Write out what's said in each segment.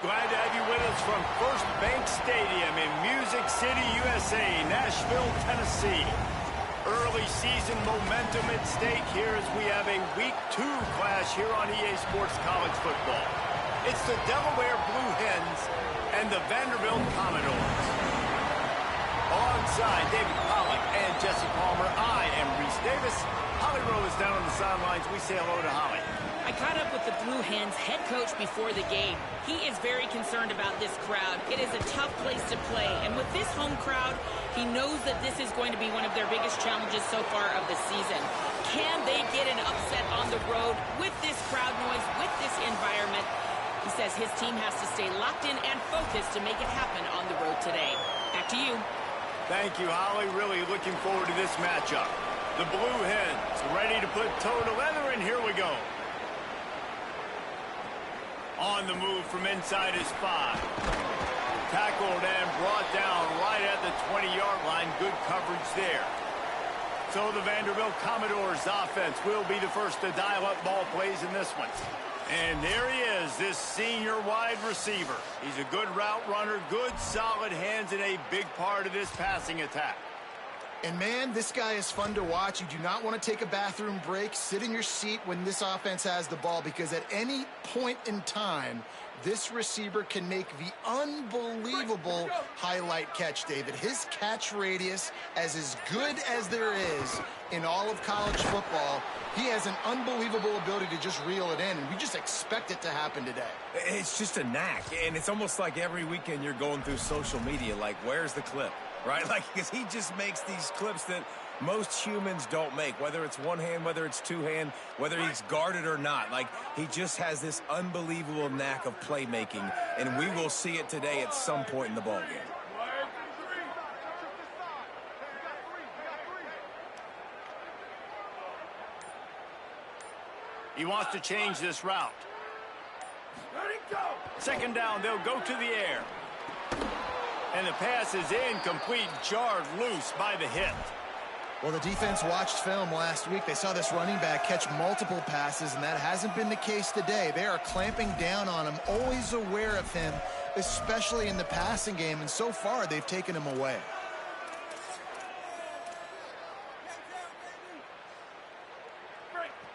Glad to have you with us from First Bank Stadium in Music City, USA, Nashville, Tennessee. Early season momentum at stake here as we have a Week 2 clash here on EA Sports College Football. It's the Delaware Blue Hens and the Vanderbilt Commodores. Alongside David Pollack and Jesse Palmer, I am Reese Davis. Holly Rowe is down on the sidelines. We say hello to Holly. I caught up with the Blue Hens head coach before the game. He is very concerned about this crowd. It is a tough place to play, and with this home crowd, he knows that this is going to be one of their biggest challenges so far of the season. Can they get an upset on the road with this crowd noise, with this environment? He says his team has to stay locked in and focused to make it happen on the road today. Back to you. Thank you, Holly. Really looking forward to this matchup. The Blue Hens ready to put toe to leather, and here we go. On the move from inside his 5. Tackled and brought down right at the 20-yard line. Good coverage there. So the Vanderbilt Commodores offense will be the first to dial up ball plays in this one. And there he is, this senior wide receiver. He's a good route runner, good solid hands, and a big part of this passing attack. And, man, this guy is fun to watch. You do not want to take a bathroom break. Sit in your seat when this offense has the ball, because at any point in time, this receiver can make the unbelievable highlight catch, David. His catch radius is good as there is in all of college football. He has an unbelievable ability to just reel it in, and we just expect it to happen today. It's just a knack, and it's almost like every weekend you're going through social media, like, where's the clip? Right? Like, because he just makes these clips that most humans don't make, whether it's one hand, whether it's two hand, whether he's guarded or not. Like, he just has this unbelievable knack of playmaking, and we will see it today at some point in the ballgame. He wants to change this route. Second down, they'll go to the air. And the pass is incomplete, jarred loose by the hit. Well, the defense watched film last week. They saw this running back catch multiple passes, and that hasn't been the case today. They are clamping down on him, always aware of him, especially in the passing game, and so far they've taken him away.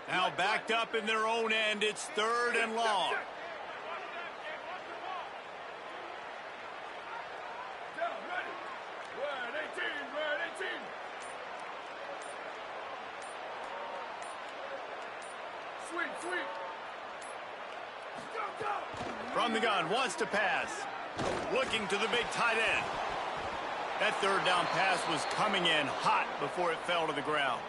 Now backed up in their own end, it's third and long. From the gun, wants to pass. Looking to the big tight end. That third down pass was coming in hot before it fell to the ground.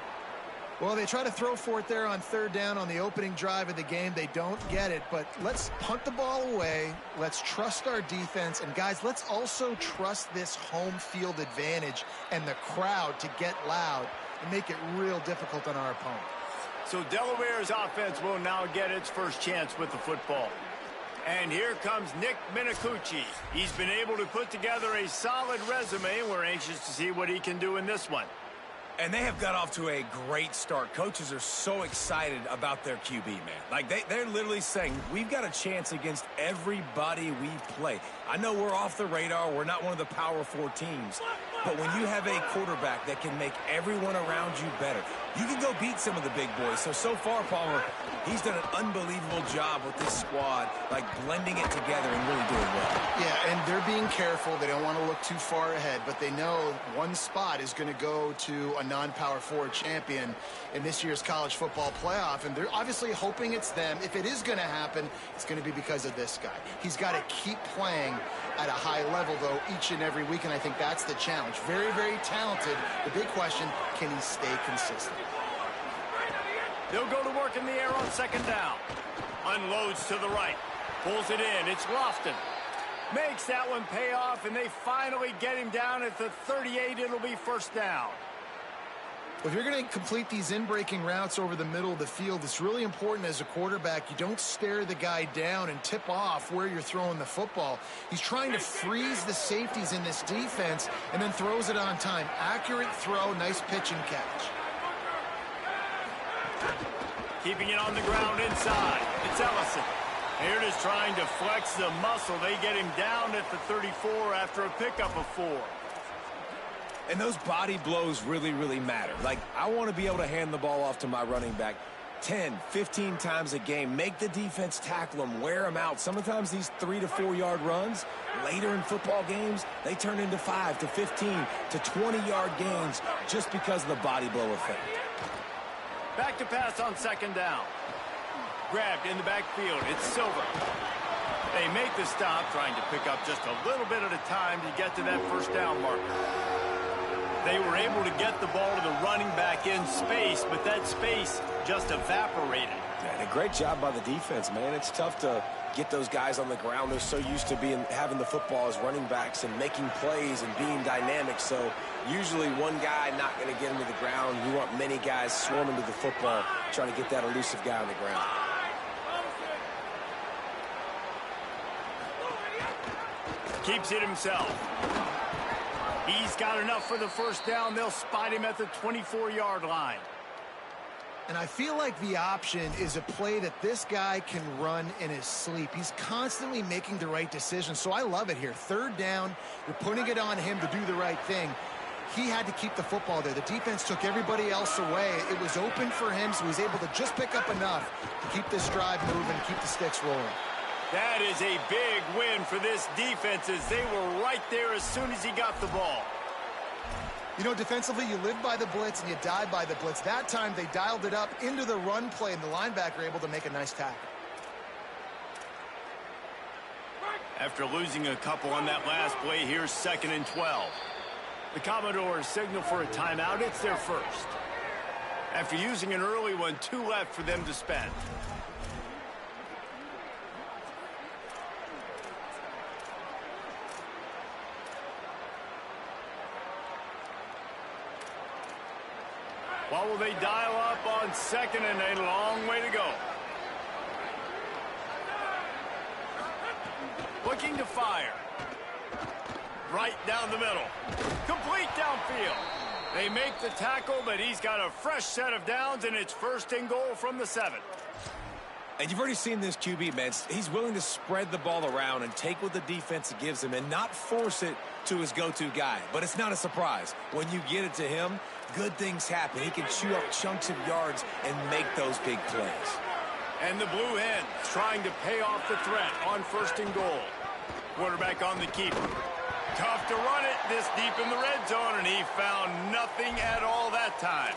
Well, they try to throw for it there on third down on the opening drive of the game. They don't get it, but let's punt the ball away. Let's trust our defense. And, guys, let's also trust this home field advantage and the crowd to get loud and make it real difficult on our opponent. So Delaware's offense will now get its first chance with the football. And here comes Nick Minicucci. He's been able to put together a solid resume, and we're anxious to see what he can do in this one. And they have got off to a great start. Coaches are so excited about their QB, man. Like, they're literally saying, we've got a chance against everybody we play. I know we're off the radar. We're not one of the Power 4 teams. But when you have a quarterback that can make everyone around you better, you can go beat some of the big boys. So far, Palmer, he's done an unbelievable job with this squad, like blending it together and really doing well. Yeah, and they're being careful. They don't want to look too far ahead, but they know one spot is going to go to a non-Power 4 champion in this year's college football playoff, and they're obviously hoping it's them. If it is going to happen, it's going to be because of this guy. He's got to keep playing at a high level, though, each and every week, and I think that's the challenge. Very, very talented. The big question, can he stay consistent? They'll go to work in the air on second down. Unloads to the right. Pulls it in. It's Lofton. Makes that one pay off, and they finally get him down at the 38. It'll be first down. If you're going to complete these in-breaking routes over the middle of the field, it's really important as a quarterback you don't stare the guy down and tip off where you're throwing the football. He's trying to freeze the safeties in this defense and then throws it on time. Accurate throw, nice pitch and catch. Keeping it on the ground inside. It's Ellison. Here it is trying to flex the muscle. They get him down at the 34 after a pickup of 4. And those body blows really, really matter. Like, I want to be able to hand the ball off to my running back 10, 15 times a game. Make the defense tackle them, wear them out. Sometimes these 3 to 4 yard runs, later in football games, they turn into 5 to 15 to 20-yard gains just because of the body blow effect. Back to pass on 2nd down. Grabbed in the backfield. It's Silver. They make the stop, trying to pick up just a little bit at a time to get to that 1st down marker. They were able to get the ball to the running back in space, but that space just evaporated. And a great job by the defense, man. It's tough to get those guys on the ground. They're so used to having the football as running backs and making plays and being dynamic. So usually one guy not going to get him to the ground. You want many guys swarming to the football, trying to get that elusive guy on the ground. Keeps it himself. He's got enough for the 1st down. They'll spot him at the 24-yard line. And I feel like the option is a play that this guy can run in his sleep. He's constantly making the right decision, so I love it here. 3rd down, you're putting it on him to do the right thing. He had to keep the football there. The defense took everybody else away. It was open for him, so he's able to just pick up enough to keep this drive moving, keep the sticks rolling. That is a big win for this defense, as they were right there as soon as he got the ball. You know, defensively, you live by the blitz and you die by the blitz. That time, they dialed it up into the run play, and the linebacker able to make a nice tackle. After losing a couple on that last play, here's 2nd and 12. The Commodores signal for a timeout. It's their first. After using an early one, 2 left for them to spend. What will they dial up on 2nd and a long way to go? Looking to fire. Right down the middle. Complete downfield. They make the tackle, but he's got a fresh set of downs, and it's 1st and goal from the 7. And you've already seen this QB, man. He's willing to spread the ball around and take what the defense gives him and not force it to his go-to guy. But it's not a surprise. When you get it to him, good things happen. He can chew up chunks of yards and make those big plays. And the Blue Hens trying to pay off the threat on 1st and goal. Quarterback on the keeper. Tough to run it this deep in the red zone, and he found nothing at all that time.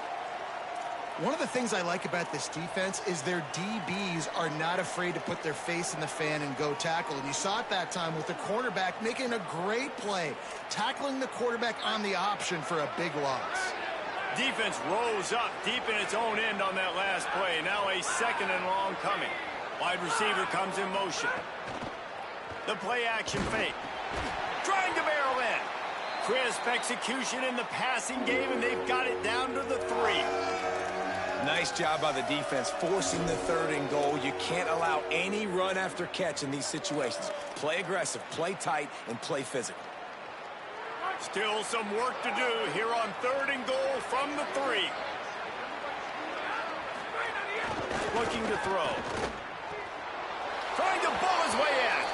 One of the things I like about this defense is their DBs are not afraid to put their face in the fan and go tackle. And you saw it that time with the cornerback making a great play, tackling the quarterback on the option for a big loss. Defense rose up deep in its own end on that last play. Now a 2nd and long coming. Wide receiver comes in motion. The play action fake. Trying to barrel in. Crisp execution in the passing game, and they've got it down to the 3. Nice job by the defense forcing the 3rd and goal. You can't allow any run after catch in these situations. Play aggressive, play tight, and play physical. Still some work to do here on 3rd and goal from the 3. Looking to throw. Trying to bowl his way in.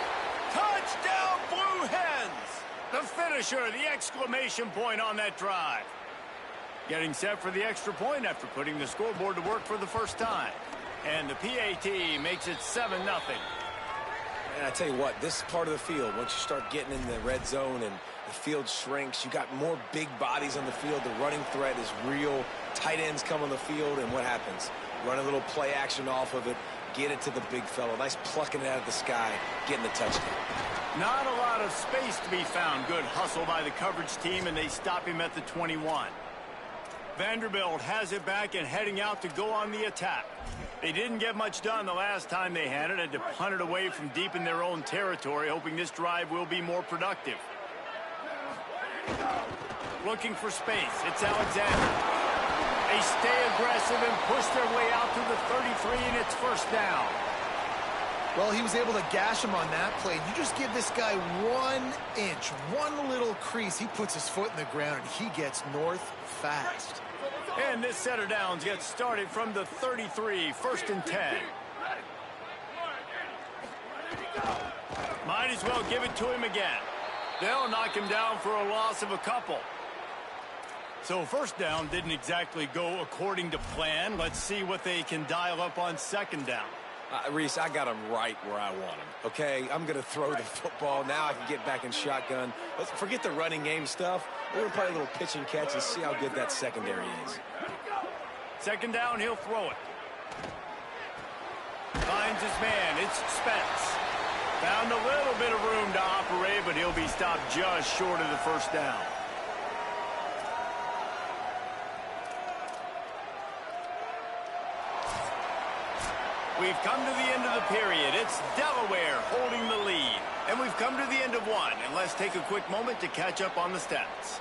Touchdown, Blue Hens! The finisher, the exclamation point on that drive. Getting set for the extra point after putting the scoreboard to work for the 1st time. And the PAT makes it 7-0. And I tell you what, this part of the field, once you start getting in the red zone and the field shrinks, you got more big bodies on the field. The running threat is real. Tight ends come on the field, and what happens? Run a little play action off of it, get it to the big fellow. Nice plucking it out of the sky, getting the touchdown. Not a lot of space to be found. Good hustle by the coverage team, and they stop him at the 21. Vanderbilt has it back and heading out to go on the attack. They didn't get much done the last time they had it. Had to punt it away from deep in their own territory, hoping this drive will be more productive. Looking for space. It's Alexander. They stay aggressive and push their way out to the 33, and it's 1st down. Well, he was able to gash him on that play. You just give this guy 1 inch, one little crease. He puts his foot in the ground, and he gets north fast. And this set of downs gets started from the 33, 1st and 10. Might as well give it to him again. They'll knock him down for a loss of a couple. So first down didn't exactly go according to plan. Let's see what they can dial up on second down. Reese, I got him right where I want him, okay? I'm going to throw the football. Now I can get back in shotgun. Let's forget the running game stuff. We're going to play a little pitch and catch and see how good that secondary is. Second down, he'll throw it. Finds his man. It's Spence. Found a little bit of room to operate, but he'll be stopped just short of the first down. We've come to the end of the period. It's Delaware holding the lead. And we've come to the end of one. And let's take a quick moment to catch up on the stats.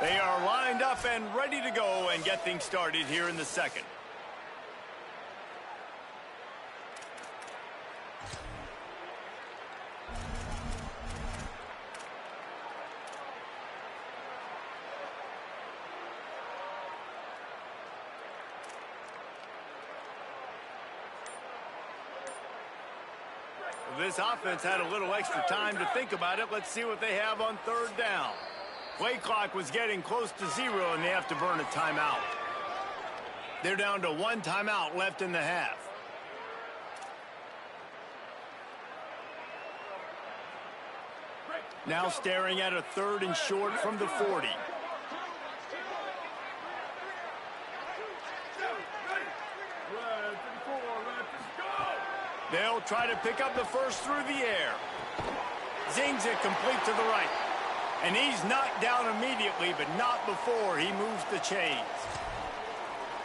They are lined up and ready to go and get things started here in the second. This offense had a little extra time to think about it. Let's see what they have on third down. Play clock was getting close to 0, and they have to burn a timeout. They're down to 1 timeout left in the half. Now staring at a 3rd and short from the 40. They'll try to pick up the first through the air. Zings it complete to the right. And he's knocked down immediately, but not before he moves the chains.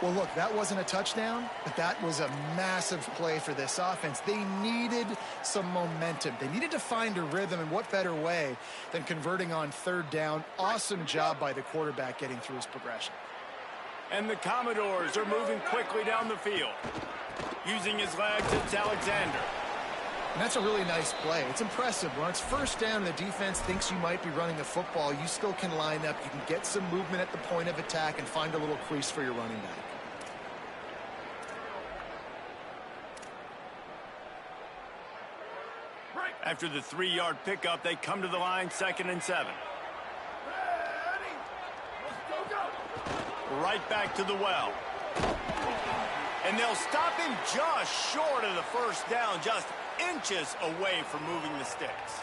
Well, look, that wasn't a touchdown, but that was a massive play for this offense. They needed some momentum. They needed to find a rhythm, and what better way than converting on third down. Awesome job by the quarterback getting through his progression. And the Commodores are moving quickly down the field. Using his legs, it's Alexander. And that's a really nice play. It's impressive. When it's first down and the defense thinks you might be running the football, you still can line up. You can get some movement at the point of attack and find a little crease for your running back. After the 3-yard pickup, they come to the line, 2nd and 7. Right back to the well. And they'll stop him just short of the first down, just inches away from moving the sticks.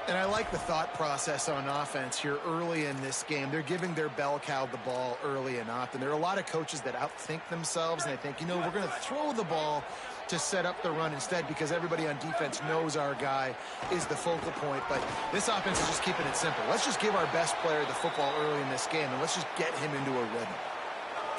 And I like the thought process on offense here early in this game. They're giving their bell cow the ball early and often. There are a lot of coaches that outthink themselves, and they think, you know, we're going to throw the ball to set up the run instead because everybody on defense knows our guy is the focal point. But this offense is just keeping it simple. Let's just give our best player the football early in this game, and let's just get him into a rhythm.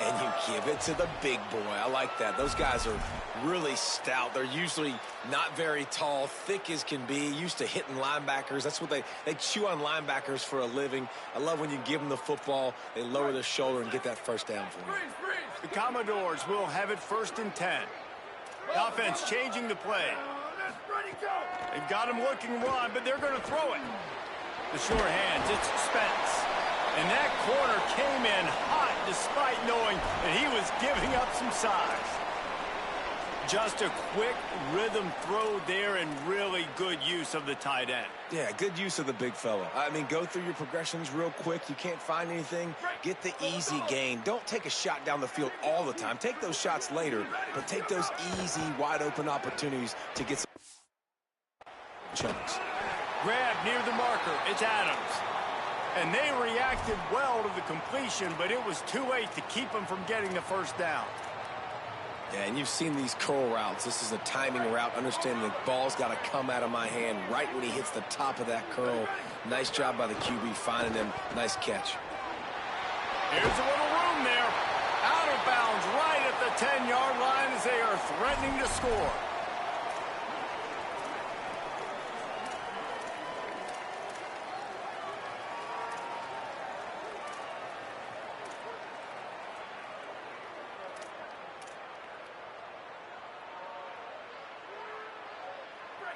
And you give it to the big boy. I like that. Those guys are really stout. They're usually not very tall, thick as can be, used to hitting linebackers. That's what they chew on linebackers for a living. I love when you give them the football, they lower their shoulder and get that first down for you. The Commodores will have it 1st and 10. The offense changing the play. They've got him looking run, but they're going to throw it. The sure hands, it's Spence. And that corner came in hot despite knowing that he was giving up some size. Just a quick rhythm throw there and really good use of the tight end. Yeah, good use of the big fella. I mean, go through your progressions real quick. You can't find anything. Get the easy gain. Don't take a shot down the field all the time. Take those shots later, but take those easy, wide-open opportunities to get some chunks. Grab near the marker. It's Adams. And they reacted well to the completion, but it was too late to keep them from getting the first down. Yeah, and you've seen these curl routes. This is a timing route. Understand the ball's got to come out of my hand right when he hits the top of that curl. Nice job by the QB finding him. Nice catch. Here's a little room there. Out of bounds right at the 10-yard line as they are threatening to score.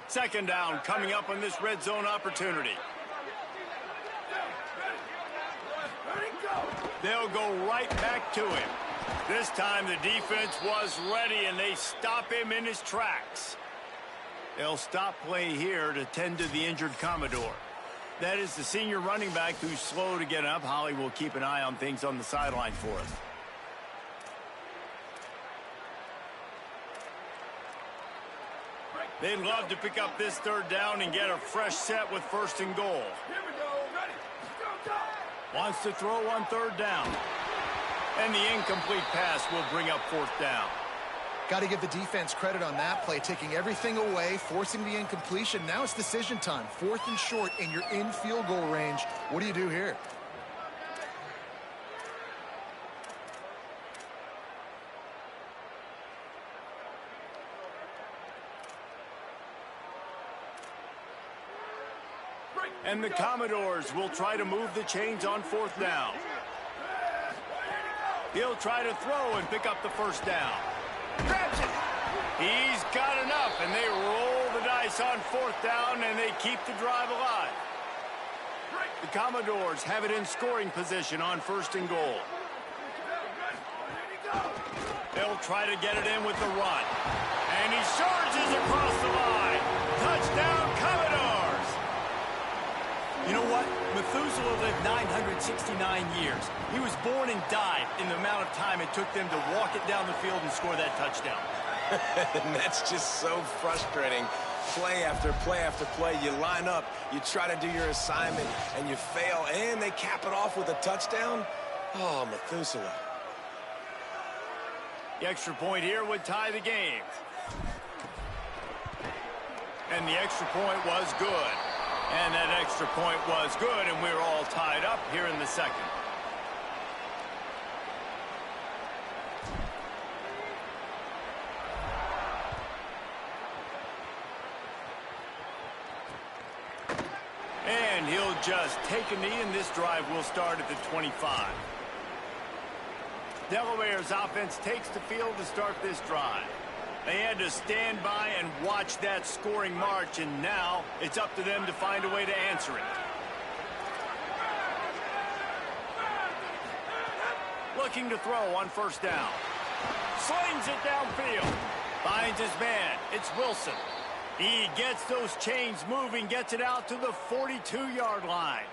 Second down coming up on this red zone opportunity. they'll go right back to him. This time the defense was ready, and they stop him in his tracks. They'll stop play here to tend to the injured Commodore. That is the senior running back who's slow to get up. Holly will keep an eye on things on the sideline for us. They'd love to pick up this third down and get a fresh set with 1st and goal. Wants to throw on 3rd down. And the incomplete pass will bring up 4th down. Got to give the defense credit on that play, taking everything away, forcing the incompletion. Now it's decision time. 4th and short, and you're in field goal range. What do you do here? And the Commodores will try to move the chains on 4th down. He'll try to throw and pick up the 1st down. Grabs it. He's got enough, and they roll the dice on 4th down, and they keep the drive alive. The Commodores have it in scoring position on 1st and goal. They'll try to get it in with the run. And he surges across the line. Touchdown, Commodores! You know what? Methuselah lived 969 years. He was born and died in the amount of time it took them to walk it down the field and score that touchdown. And that's just so frustrating. Play after play after play, you line up, you try to do your assignment, and you fail, and they cap it off with a touchdown? Oh, Methuselah. The extra point here would tie the game. And the extra point was good. And that extra point was good, and we're all tied up here in the 2nd. And he'll just take a knee, and this drive will start at the 25. Delaware's offense takes the field to start this drive. They had to stand by and watch that scoring march, and now it's up to them to find a way to answer it. Looking to throw on 1st down. Slings it downfield. Finds his man. It's Wilson. He gets those chains moving, gets it out to the 42-yard line.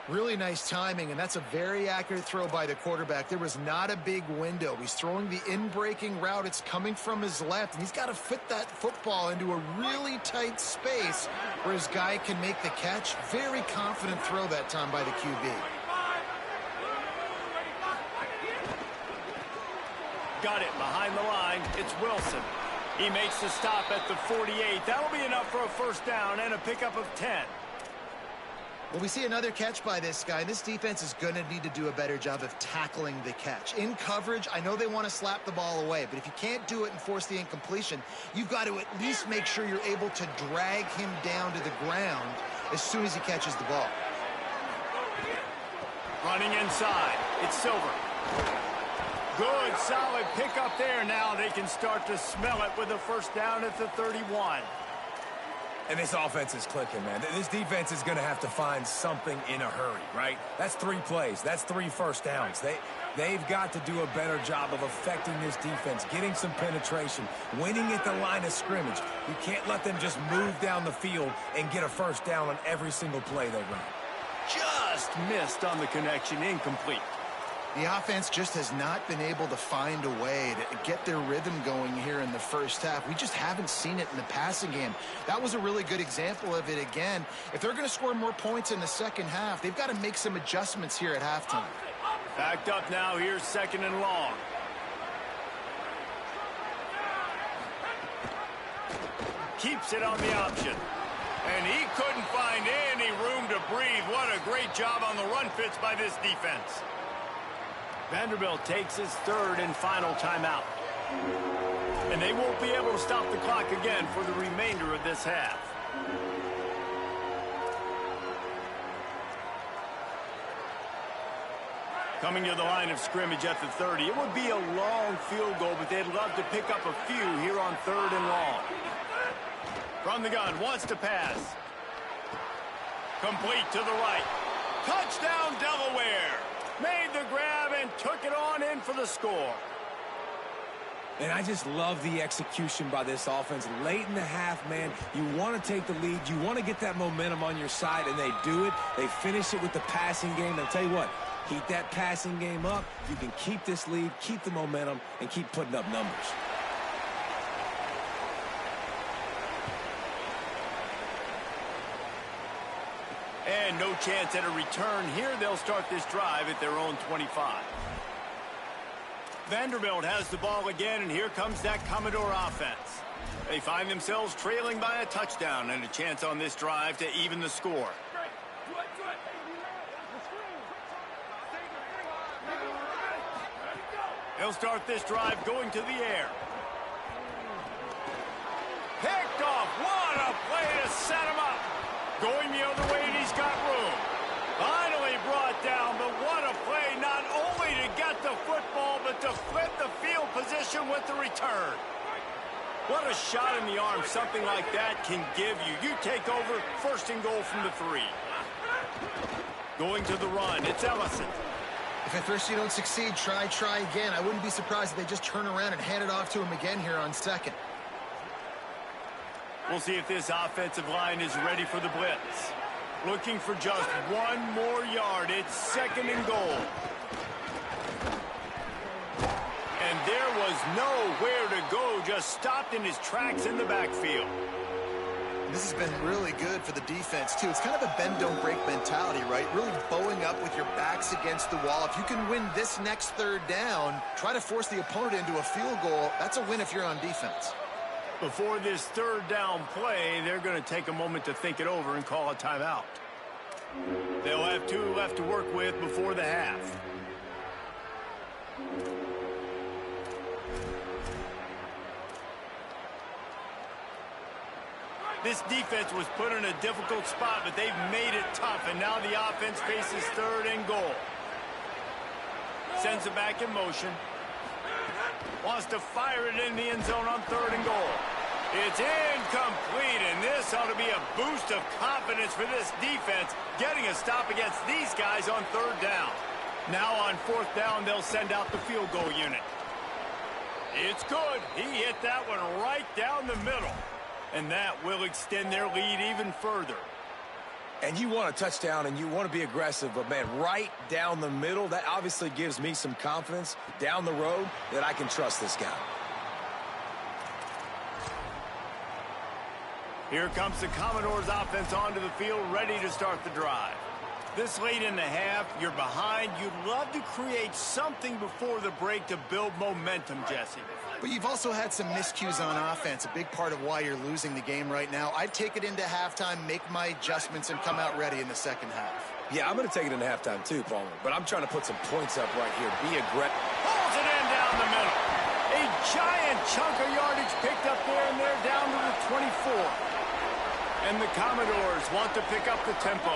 Really nice timing, and that's a very accurate throw by the quarterback. There was not a big window. He's throwing the in-breaking route. It's coming from his left, and he's got to fit that football into a really tight space where his guy can make the catch. Very confident throw that time by the QB. Got it behind the line. It's Wilson. He makes the stop at the 48. That'll be enough for a 1st down and a pickup of 10. Well, we see another catch by this guy. This defense is going to need to do a better job of tackling the catch. In coverage, I know they want to slap the ball away, but if you can't do it and force the incompletion, you've got to at least make sure you're able to drag him down to the ground as soon as he catches the ball. Running inside. It's Silver. Good, solid pickup there. Now they can start to smell it with a 1st down at the 31. And this offense is clicking, man. This defense is going to have to find something in a hurry, right? That's 3 plays. That's 3 1st downs. They've got to do a better job of affecting this defense, getting some penetration, winning at the line of scrimmage. You can't let them just move down the field and get a 1st down on every single play they run. Just missed on the connection, incomplete. The offense just has not been able to find a way to get their rhythm going here in the 1st half. We just haven't seen it in the passing game. That was a really good example of it again. If they're going to score more points in the 2nd half, they've got to make some adjustments here at halftime. Backed up now. Here's 2nd and long. Keeps it on the option. And he couldn't find any room to breathe. What a great job on the run fits by this defense. Vanderbilt takes his 3rd and final timeout. And they won't be able to stop the clock again for the remainder of this half. Coming to the line of scrimmage at the 30. It would be a long field goal, but they'd love to pick up a few here on 3rd and long. From the gun, wants to pass. Complete to the right. Touchdown, Delaware. Made the score. And I just love the execution by this offense. Late in the half, man, you want to take the lead. You want to get that momentum on your side, and they do it. They finish it with the passing game. And I'll tell you what, keep that passing game up. You can keep this lead, keep the momentum, and keep putting up numbers. And no chance at a return here. They'll start this drive at their own 25. Vanderbilt has the ball again, and here comes that Commodore offense. They find themselves trailing by a touchdown and a chance on this drive to even the score. They'll start this drive going to the air. Picked off. What a play to set him up. Going the other way, and he's got room. Finally brought down, but what a play, not only to get the football, but to flip the field position with the return. What a shot in the arm something like that can give you. You take over, first and goal from the 3. Going to the run, it's Ellison. If at first you don't succeed, try again. I wouldn't be surprised if they just turn around and hand it off to him again here on second. We'll see if this offensive line is ready for the blitz. Looking for just one more yard. It's second and goal. And there was nowhere to go. Just stopped in his tracks in the backfield. This has been really good for the defense, too. It's kind of a bend-don't-break mentality, right? Really bowing up with your backs against the wall. If you can win this next third down, try to force the opponent into a field goal. That's a win if you're on defense. Before this third down play, they're going to take a moment to think it over and call a timeout. They'll have 2 left to work with before the half. This defense was put in a difficult spot, but they've made it tough, and now the offense faces third and goal. Sends it back in motion. Wants to fire it in the end zone on third and goal. It's incomplete, and this ought to be a boost of confidence for this defense, getting a stop against these guys on third down. Now on fourth down, they'll send out the field goal unit. It's good. He hit that one right down the middle, and that will extend their lead even further. And you want a touchdown, and you want to be aggressive, but, man, right down the middle, that obviously gives me some confidence down the road that I can trust this guy. Here comes the Commodores offense onto the field, ready to start the drive. This late in the half, you're behind. You'd love to create something before the break to build momentum, Jesse. But you've also had some miscues on offense, a big part of why you're losing the game right now. I'd take it into halftime, make my adjustments, and come out ready in the second half. Yeah, I'm going to take it into halftime too, Palmer, but I'm trying to put some points up right here. Be aggressive. Pulls it in down the middle. A giant chunk of yardage picked up there, and they're down to the 24. And the Commodores want to pick up the tempo.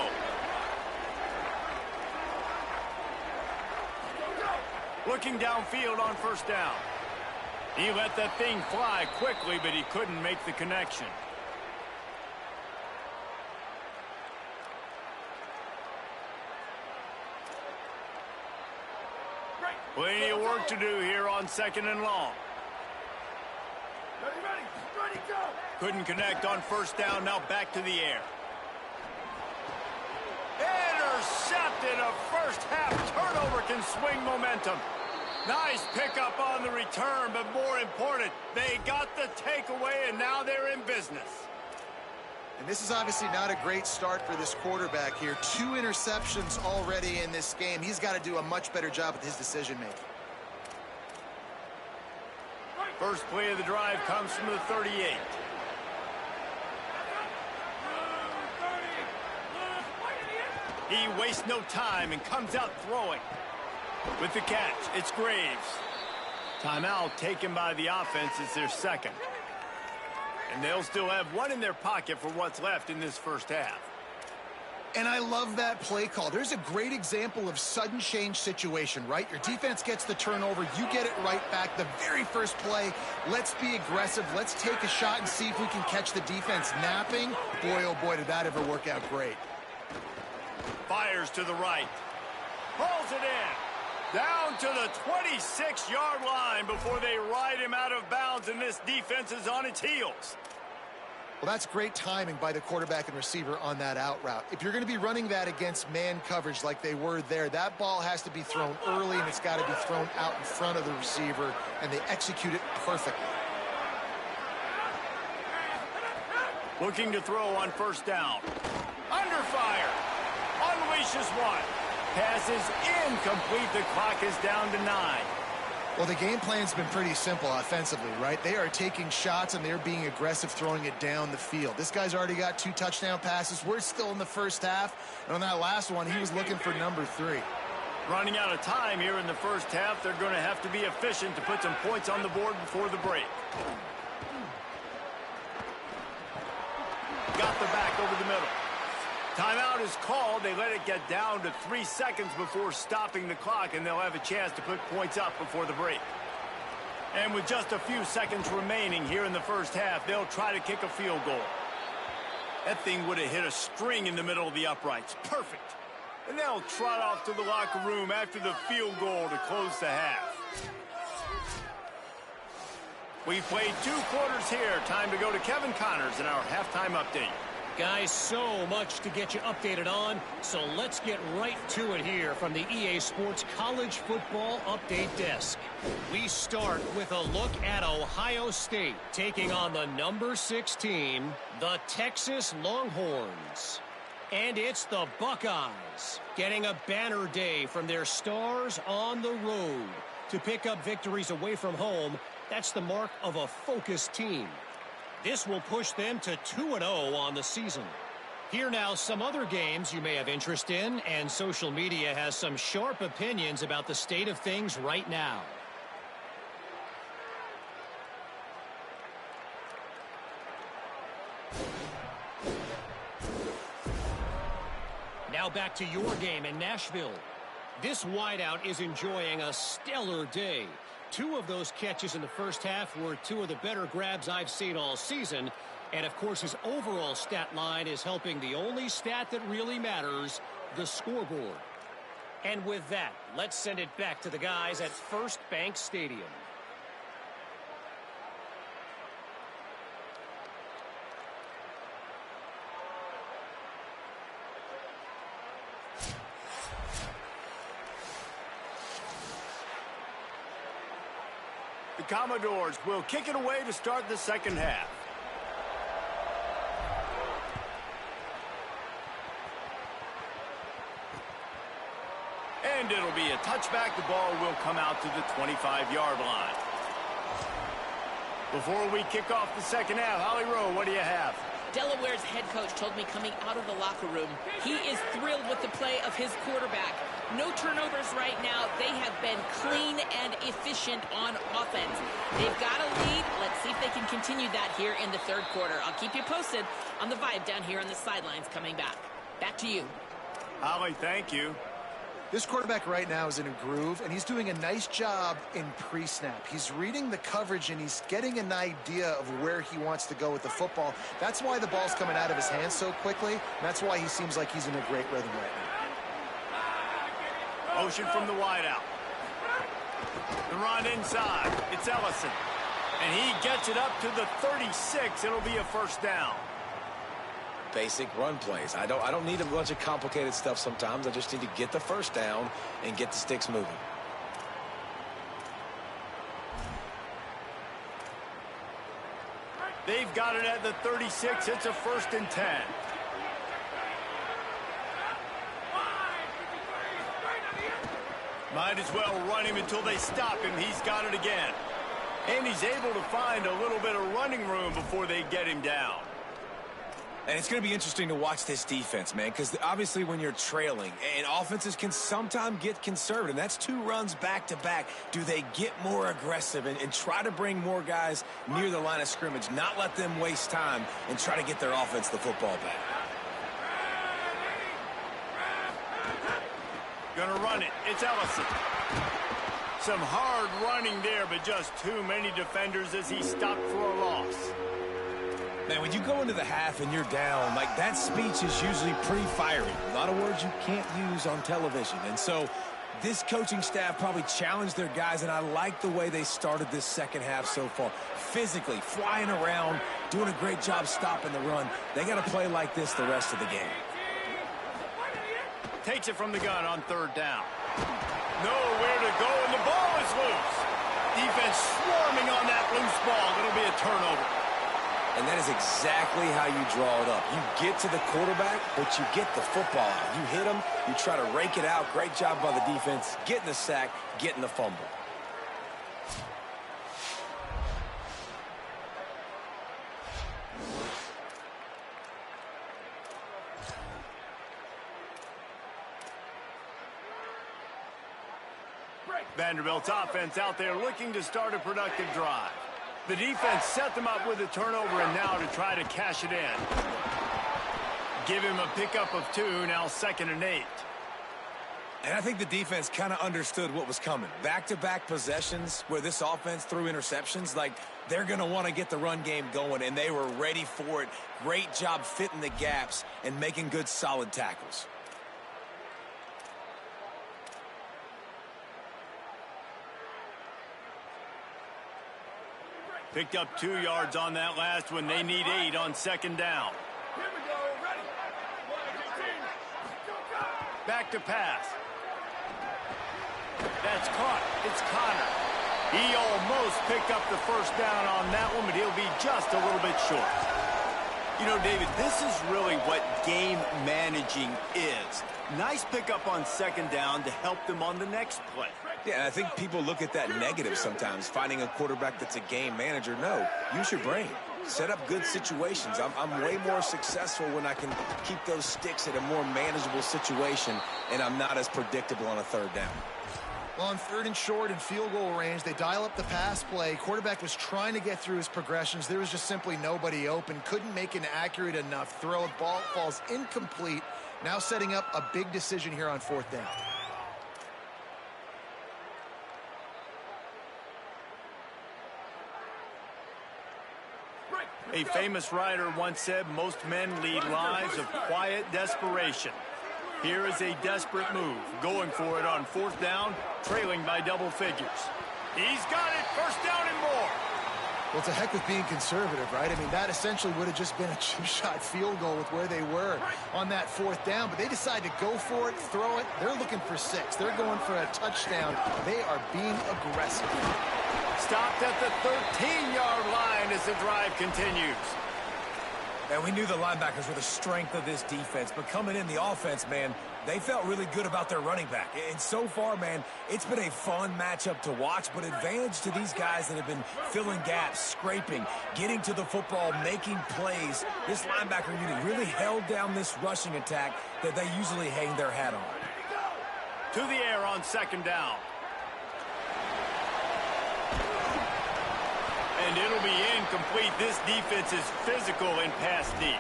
Looking downfield on first down. He let that thing fly quickly, but he couldn't make the connection. Plenty of work to do here on second and long. Ready, go! Couldn't connect on first down, now back to the air. Intercepted. A first half turnover can swing momentum. Nice pickup on the return, but more important, they got the takeaway, and now they're in business. And this is obviously not a great start for this quarterback here. 2 interceptions already in this game. He's got to do a much better job with his decision-making. First play of the drive comes from the 38. He wastes no time and comes out throwing. With the catch, it's Graves. Timeout taken by the offense. It's their second. And they'll still have 1 in their pocket for what's left in this first half. And I love that play call. There's a great example of sudden change situation, right? Your defense gets the turnover. You get it right back. The very first play, let's be aggressive. Let's take a shot and see if we can catch the defense napping. Boy, oh boy, did that ever work out great. Fires to the right. Pulls it in. Down to the 26-yard line before they ride him out of bounds, and this defense is on its heels. Well, that's great timing by the quarterback and receiver on that out route. If you're going to be running that against man coverage like they were there, that ball has to be thrown early, and it's got to be thrown out in front of the receiver, and they execute it perfectly. Looking to throw on first down. Under fire. Unleashes one. Pass is incomplete. The clock is down to 9. Well, the game plan's been pretty simple offensively, right? They are taking shots, and they're being aggressive, throwing it down the field. This guy's already got 2 touchdown passes. We're still in the first half. And on that last one, he was looking for number 3. Running out of time here in the first half. They're going to have to be efficient to put some points on the board before the break. Got the back over the middle. Timeout is called. They let it get down to 3 seconds before stopping the clock, and they'll have a chance to put points up before the break. And with just a few seconds remaining here in the first half, they'll try to kick a field goal. That thing would have hit a string in the middle of the uprights. Perfect. And they'll trot off to the locker room after the field goal to close the half. We've played 2 quarters here. Time to go to Kevin Connors in our halftime update. Guys, so much to get you updated on, so let's get right to it here from the EA Sports College Football Update Desk. We start with a look at Ohio State taking on the number 6 team, the Texas Longhorns. And it's the Buckeyes getting a banner day from their stars on the road. To pick up victories away from home, that's the mark of a focused team. This will push them to 2-0 on the season. Here now some other games you may have interest in, and social media has some sharp opinions about the state of things right now. Now back to your game in Nashville. This wideout is enjoying a stellar day. 2 of those catches in the first half were 2 of the better grabs I've seen all season. And, of course, his overall stat line is helping the only stat that really matters, the scoreboard. And with that, let's send it back to the guys at First Bank Stadium. The Commodores will kick it away to start the second half. And it'll be a touchback. The ball will come out to the 25-yard line. Before we kick off the second half, Holly Rowe, what do you have? Delaware's head coach told me coming out of the locker room, he is thrilled with the play of his quarterback. No turnovers right now. They have been clean and efficient on offense. They've got a lead. Let's see if they can continue that here in the third quarter. I'll keep you posted on the vibe down here on the sidelines coming back. Back to you. Holly, thank you. This quarterback right now is in a groove, and he's doing a nice job in pre-snap. He's reading the coverage, and he's getting an idea of where he wants to go with the football. That's why the ball's coming out of his hands so quickly, and that's why he seems like he's in a great rhythm right now. Motion from the wideout. The run inside. It's Ellison. And he gets it up to the 36. It'll be a first down. Basic run plays. I don't need a bunch of complicated stuff sometimes. I just need to get the first down and get the sticks moving. They've got it at the 36. It's a 1st and 10. Might as well run him until they stop him. He's got it again. And he's able to find a little bit of running room before they get him down. And it's going to be interesting to watch this defense, man, because obviously when you're trailing, and offenses can sometimes get conservative. That's 2 runs back-to-back. Do they get more aggressive and try to bring more guys near the line of scrimmage, not let them waste time, and try to get their offense the football back? Gonna run it. It's Ellison. Some hard running there, but just too many defenders as he stopped for a loss. Man, when you go into the half and you're down, like, that speech is usually pretty fiery. A lot of words you can't use on television. And so This coaching staff probably challenged their guys, and I like the way they started this second half so far. Physically, flying around, doing a great job stopping the run. They got to play like this the rest of the game. Takes it from the gun on third down. Nowhere to go, and the ball is loose. Defense swarming on that loose ball. It'll be a turnover. And that is exactly how you draw it up. You get to the quarterback, but you get the football out. You hit him, you try to rake it out. Great job by the defense, getting the sack, getting the fumble. Vanderbilt's offense out there looking to start a productive drive. The defense set them up with a turnover, and now to try to cash it in. Give him a pickup of 2, now 2nd and 8. And I think the defense kind of understood what was coming. Back-to-back possessions where this offense threw interceptions, like they're going to want to get the run game going, and they were ready for it. Great job fitting the gaps and making good, solid tackles. Picked up 2 yards on that last one. They need 8 on 2nd down. Here we go. Ready. 1, 2, 3. Back to pass. That's caught. It's Connor. He almost picked up the first down on that one, but he'll be just a little bit short. You know, David, this is really what game managing is. Nice pickup on 2nd down to help them on the next play. Yeah, I think people look at that negative sometimes, finding a quarterback that's a game manager. No, use your brain. Set up good situations. I'm way more successful when I can keep those sticks at a more manageable situation, and I'm not as predictable on a 3rd down. Well, on 3rd and short and field goal range, they dial up the pass play. Quarterback was trying to get through his progressions. There was just simply nobody open. Couldn't make an accurate enough throw. The ball falls incomplete. Now setting up a big decision here on 4th down. A famous writer once said, most men lead lives of quiet desperation. Here is a desperate move, going for it on 4th down, trailing by double figures. He's got it, 1st down and more. Well, to heck with being conservative, right? I mean, that essentially would have just been a 2-shot field goal with where they were on that 4th down, but they decide to go for it, throw it. They're looking for 6. They're going for a touchdown. They are being aggressive. Stopped at the 13-yard line as the drive continues. And we knew the linebackers were the strength of this defense, but coming in the offense, man, they felt really good about their running back. And so far, man, it's been a fun matchup to watch, but advantage to these guys that have been filling gaps, scraping, getting to the football, making plays. This linebacker unit really held down this rushing attack that they usually hang their hat on. To the air on 2nd down. And it'll be incomplete. This defense is physical and pass deep.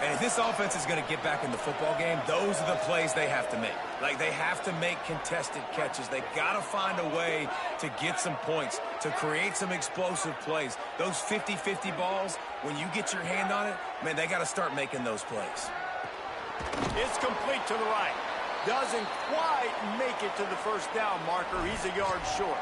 And if this offense is going to get back in the football game, those are the plays they have to make. Like, they have to make contested catches. They got to find a way to get some points, to create some explosive plays. Those 50-50 balls, when you get your hand on it, man, they got to start making those plays. It's complete to the right. Doesn't quite make it to the 1st down marker. He's a yard short.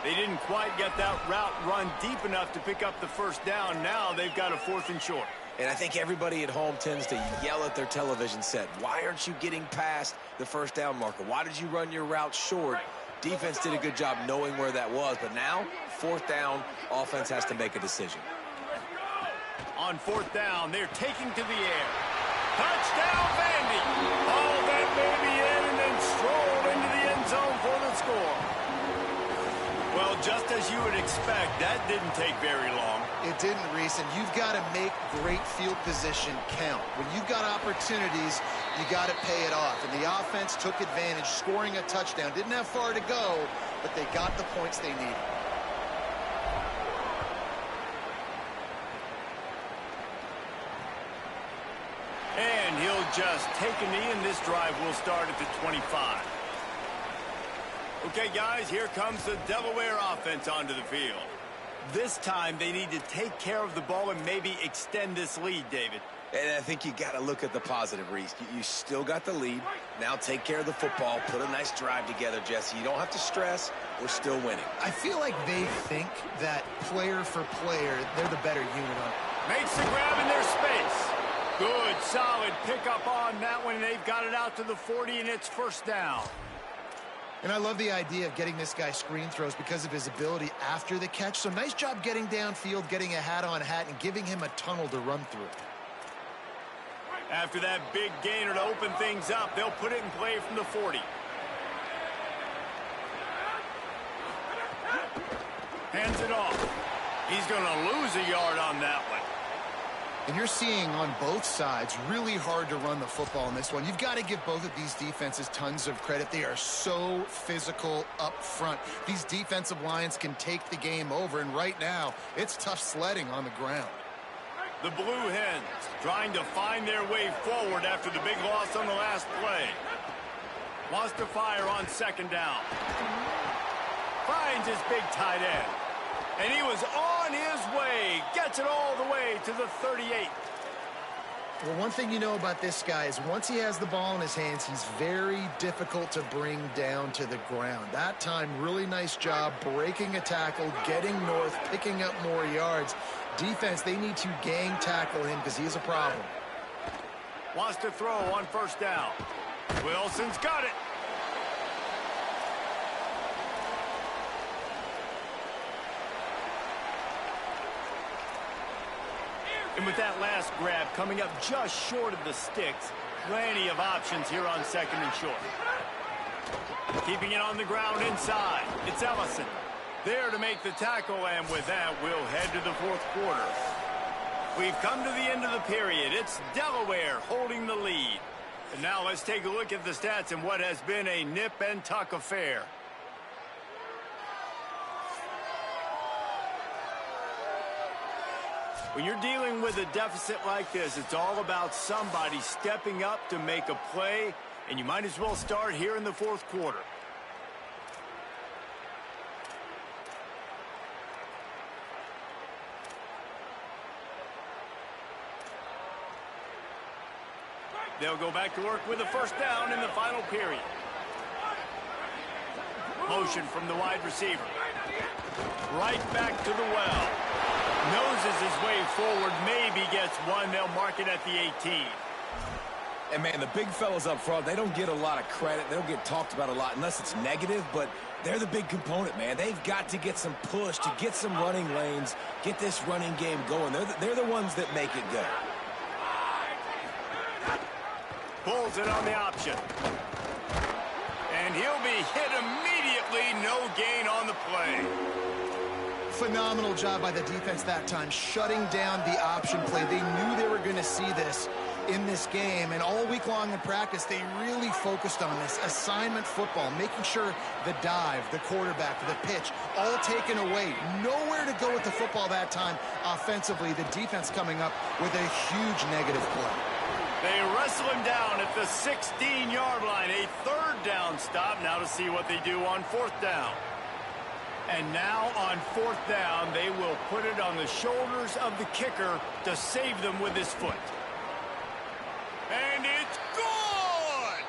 They didn't quite get that route run deep enough to pick up the 1st down. Now they've got a 4th and short. And I think everybody at home tends to yell at their television set. Why aren't you getting past the 1st down marker? Why did you run your route short? Defense did a good job knowing where that was. But now, 4th down, offense has to make a decision. On 4th down, they're taking to the air. Touchdown, Vandy. Hauled that baby in and then strolled into the end zone for the score. Well, just as you would expect, that didn't take very long. It didn't, Reese, and you've got to make great field position count. When you've got opportunities, you got to pay it off. And the offense took advantage, scoring a touchdown. Didn't have far to go, but they got the points they needed. And he'll just take a knee, and this drive will start at the 25. Okay, guys, here comes the Delaware offense onto the field. This time, they need to take care of the ball and maybe extend this lead, David. And I think you got to look at the positive, Reese. You still got the lead. Now take care of the football. Put a nice drive together, Jesse. You don't have to stress. We're still winning. I feel like they think that player for player, they're the better unit on it. Makes the grab in their space. Good, solid pickup on that one. They've got it out to the 40, and it's first down. And I love the idea of getting this guy screen throws because of his ability after the catch. So nice job getting downfield, getting a hat-on-hat, and giving him a tunnel to run through. After that big gainer to open things up, they'll put it in play from the 40. Hands it off. He's going to lose a yard on that one. And you're seeing on both sides really hard to run the football in this one. You've got to give both of these defenses tons of credit. They are so physical up front. These defensive lines can take the game over, and right now, it's tough sledding on the ground. The Blue Hens trying to find their way forward after the big loss on the last play. Wants to fire on second down. Finds his big tight end. And he was on his way. Gets it all the way to the 38. Well, one thing you know about this guy is once he has the ball in his hands, he's very difficult to bring down to the ground. That time, really nice job breaking a tackle, getting north, picking up more yards. Defense, they need to gang tackle him because he is a problem. Wants to throw on first down. Wilson's got it. And with that last grab coming up just short of the sticks, plenty of options here on second and short. Keeping it on the ground inside. It's Ellison. There to make the tackle, and with that, we'll head to the fourth quarter. We've come to the end of the period. It's Delaware holding the lead. And now let's take a look at the stats in what has been a nip-and-tuck affair. When you're dealing with a deficit like this, it's all about somebody stepping up to make a play, and you might as well start here in the fourth quarter. They'll go back to work with a first down in the final period. Motion from the wide receiver. Right back to the well. Noses his way forward, maybe gets one. They'll mark it at the 18. And, man, the big fellas up front, they don't get a lot of credit. They don't get talked about a lot unless it's negative, but they're the big component, man. They've got to get some push, to get some running lanes, get this running game going. They're the ones that make it go. Pulls it on the option. And he'll be hit immediately. No gain on the play. Phenomenal job by the defense that time, shutting down the option play. They knew they were going to see this in this game, and all week long in practice, they really focused on this assignment football, making sure the dive, the quarterback, the pitch, all taken away. Nowhere to go with the football that time offensively. The defense coming up with a huge negative play. They wrestle him down at the 16-yard line. A third down stop now to see what they do on fourth down. And now on fourth down, they will put it on the shoulders of the kicker to save them with his foot. And it's good!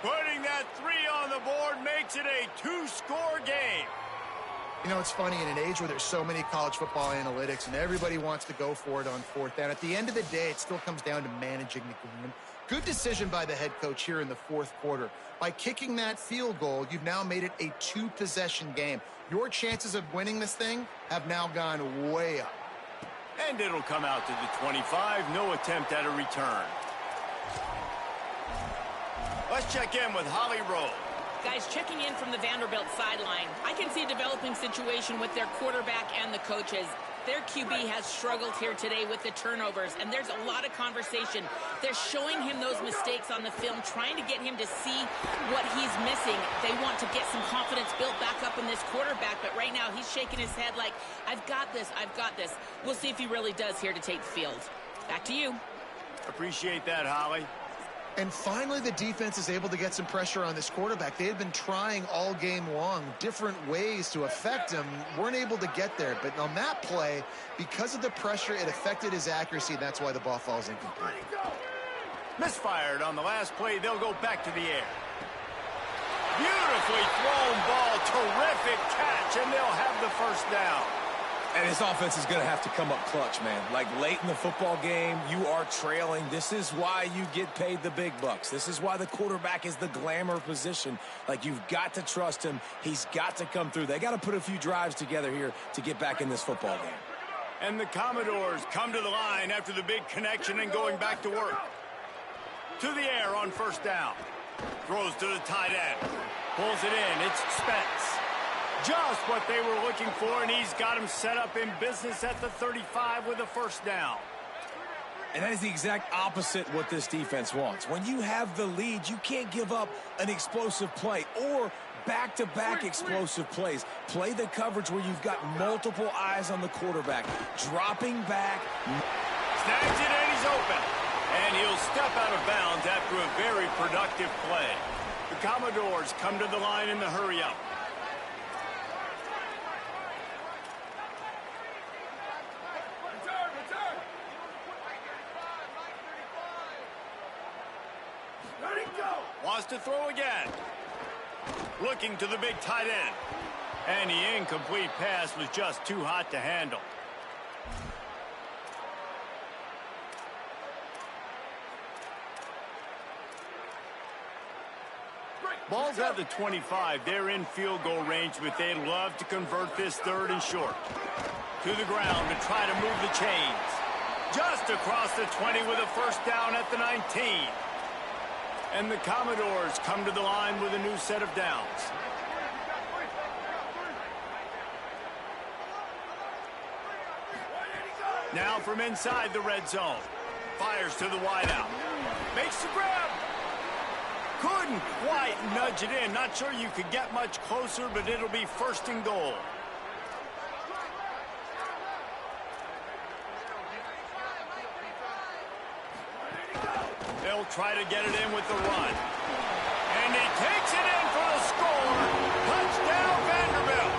Putting that 3 on the board makes it a 2-score game. You know, it's funny, in an age where there's so many college football analytics and everybody wants to go for it on fourth down, at the end of the day, it still comes down to managing the game. Good decision by the head coach here in the fourth quarter. By kicking that field goal, you've now made it a 2-possession game. Your chances of winning this thing have now gone way up. And it'll come out to the 25. No attempt at a return. Let's check in with Holly Rowe. Guys, checking in from the Vanderbilt sideline. I can see a developing situation with their quarterback and the coaches. Their QB has struggled here today with the turnovers, and there's a lot of conversation. They're showing him those mistakes on the film, trying to get him to see what he's missing. They want to get some confidence built back up in this quarterback, but right now he's shaking his head like, I've got this, I've got this. We'll see if he really does here to take the field. Back to you. Appreciate that, Holly. And finally, the defense is able to get some pressure on this quarterback. They had been trying all game long different ways to affect him, weren't able to get there. But on that play, because of the pressure, it affected his accuracy, and that's why the ball falls incomplete. Misfired on the last play. They'll go back to the air. Beautifully thrown ball. Terrific catch, and they'll have the first down. And this offense is going to have to come up clutch, man. Like late in the football game, you are trailing. This is why you get paid the big bucks. This is why the quarterback is the glamour position. Like, you've got to trust him. He's got to come through. They got to put a few drives together here to get back in this football game. And the Commodores come to the line after the big connection and going back to work. To the air on first down. Throws to the tight end. Pulls it in. It's Spence. Just what they were looking for, and he's got him set up in business at the 35 with a first down. And that is the exact opposite what this defense wants. When you have the lead, you can't give up an explosive play or back-to-back explosive plays. Play the coverage where you've got multiple eyes on the quarterback. Dropping back. Snags it, and he's open. And he'll step out of bounds after a very productive play. The Commodores come to the line in the hurry-up. Wants to throw again. Looking to the big tight end. And the incomplete pass was just too hot to handle. Ball's at the 25. They're in field goal range, but they'd love to convert this third and short. To the ground to try to move the chains. Just across the 20 with a first down at the 19. And the Commodores come to the line with a new set of downs. Now from inside the red zone. Fires to the wideout. Makes the grab. Couldn't quite nudge it in. Not sure you could get much closer, but it'll be first and goal. They'll try to get it in with the run. And he takes it in for the score. Touchdown, Vanderbilt.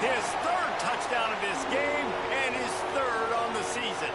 His third touchdown of this game and his third on the season.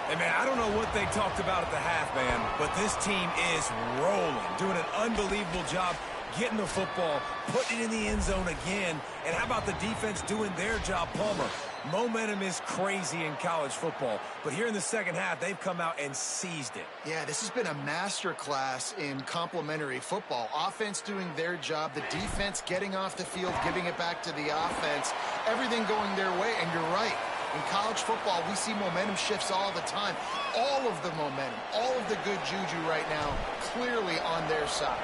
Hey, man, I don't know what they talked about at the half, man, but this team is rolling, doing an unbelievable job getting the football, putting it in the end zone again. And how about the defense doing their job, Palmer? Momentum is crazy in college football, but here in the second half, they've come out and seized it. Yeah, this has been a masterclass in complementary football. Offense doing their job, the defense getting off the field, giving it back to the offense, everything going their way, and you're right. In college football, we see momentum shifts all the time. All of the momentum, all of the good juju right now, clearly on their side.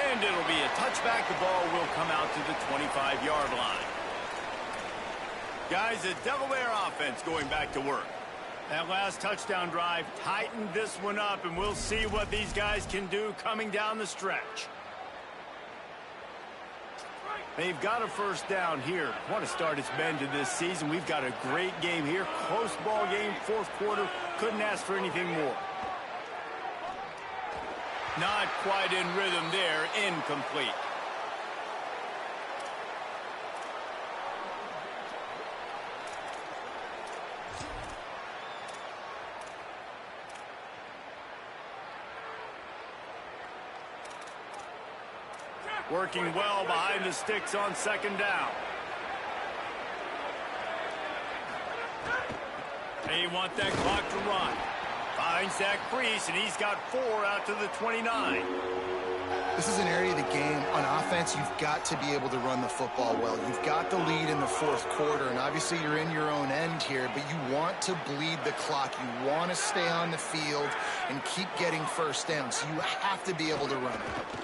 And it'll be a touchback. The ball will come out to the 25-yard line. Guys, the Delaware offense going back to work. That last touchdown drive tightened this one up, and we'll see what these guys can do coming down the stretch. They've got a first down here. What a start it's been to this season. We've got a great game here. Close ball game, fourth quarter. Couldn't ask for anything more. Not quite in rhythm there. Incomplete. Working well behind the sticks on second down. They want that clock to run. Finds Zach Priest, and he's got 4 out to the 29. This is an area of the game. On offense, you've got to be able to run the football well. You've got the lead in the fourth quarter, and obviously you're in your own end here, but you want to bleed the clock. You want to stay on the field and keep getting first down, so you have to be able to run it.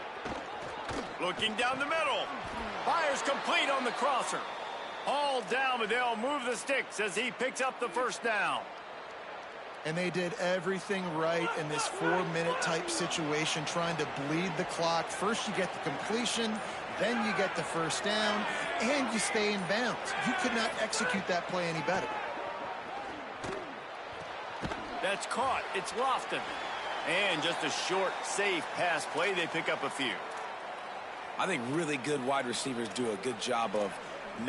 Looking down the middle. Fires complete on the crosser. All down, but they'll move the sticks as he picks up the first down. And they did everything right in this 4-minute type situation, trying to bleed the clock. First you get the completion, Then you get the first down, and you stay in bounds. You could not execute that play any better. That's caught. It's Lofton. And just a short, safe pass play. They pick up a few. I think really good wide receivers do a good job of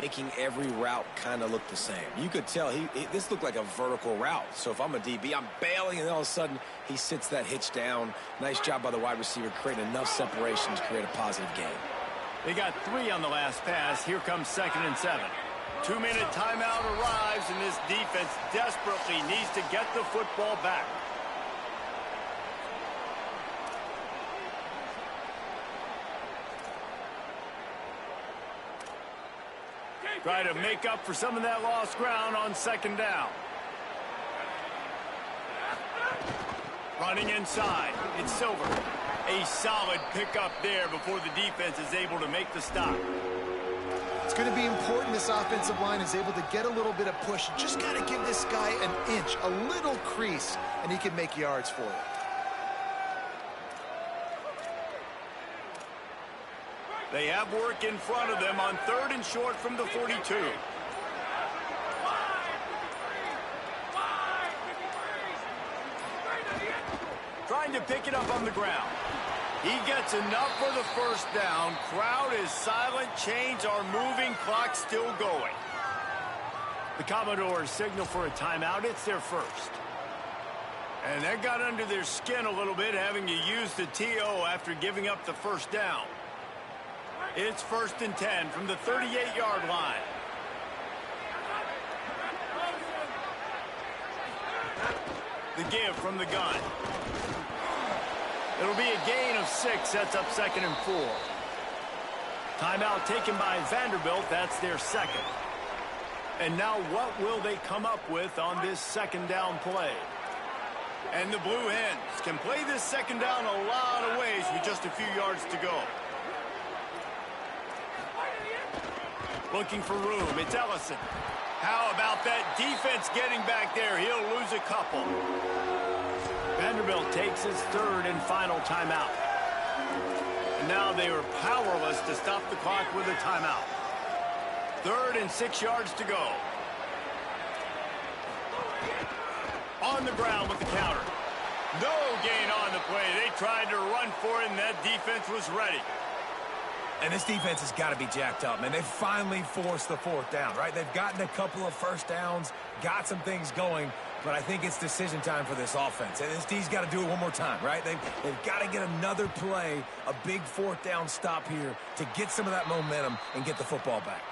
making every route kind of look the same. You could tell this looked like a vertical route. So if I'm a DB, I'm bailing, and all of a sudden he sits that hitch down. Nice job by the wide receiver creating enough separation to create a positive gain. They got 3 on the last pass. Here comes 2nd and 7. 2-minute timeout arrives, and this defense desperately needs to get the football back. Try to make up for some of that lost ground on 2nd down. Running inside. It's Silver. A solid pickup there before the defense is able to make the stop. It's going to be important this offensive line is able to get a little bit of push. Just got to give this guy an inch, a little crease, and he can make yards for it. They have work in front of them on 3rd and short from the 42. Trying to pick it up on the ground. He gets enough for the first down. Crowd is silent. Chains are moving. Clock still going. The Commodores signal for a timeout. It's their first. And that got under their skin a little bit, having to use the TO after giving up the first down. It's 1st and 10 from the 38-yard line. The give from the gun. It'll be a gain of 6. Sets up 2nd and 4. Timeout taken by Vanderbilt. That's their 2nd. And now what will they come up with on this 2nd down play? And the Blue Hens can play this 2nd down a lot of ways with just a few yards to go. Looking for room. It's Ellison. How about that defense getting back there? He'll lose a couple. Vanderbilt takes his 3rd and final timeout. And now they are powerless to stop the clock with a timeout. 3rd and 6 yards to go. On the ground with the counter. No gain on the play. They tried to run for it, and that defense was ready. And this defense has got to be jacked up, man. They finally forced the 4th down, right? They've gotten a couple of first downs, got some things going, but I think it's decision time for this offense. And this D's got to do it one more time, right? They've got to get another play, a big 4th down stop here to get some of that momentum and get the football back.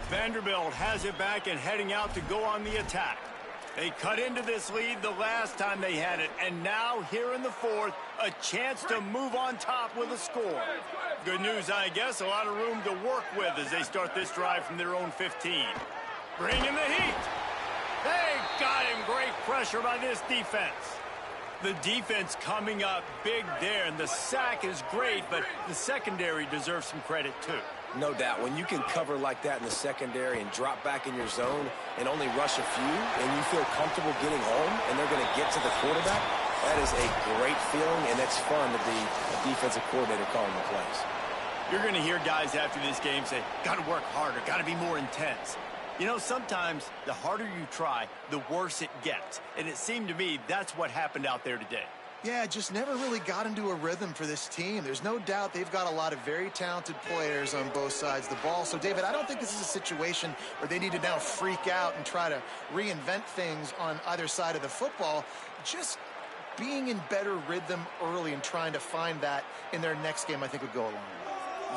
Vanderbilt has it back and heading out to go on the attack. They cut into this lead the last time they had it, and now here in the 4th, a chance to move on top with a score. Good news, I guess, a lot of room to work with as they start this drive from their own 15. Bring in the heat. They got him. Great pressure by this defense. The defense coming up big there, and the sack is great, but the secondary deserves some credit too. No doubt. When you can cover like that in the secondary and drop back in your zone and only rush a few, and you feel comfortable getting home and they're going to get to the quarterback, that is a great feeling, and it's fun to be a defensive coordinator calling the plays. You're going to hear guys after this game say, got to work harder, got to be more intense. You know, sometimes the harder you try, the worse it gets. And it seemed to me that's what happened out there today. Yeah, just never really got into a rhythm for this team. There's no doubt they've got a lot of very talented players on both sides of the ball. So, David, I don't think this is a situation where they need to now freak out and try to reinvent things on either side of the football. Just being in better rhythm early and trying to find that in their next game, I think, would go a long way.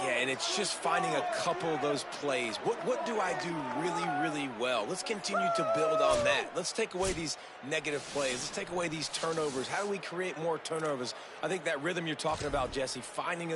Yeah, and it's just finding a couple of those plays. What do I do really, really well? Let's continue to build on that. Let's take away these negative plays. Let's take away these turnovers. How do we create more turnovers? I think that rhythm you're talking about, Jesse, finding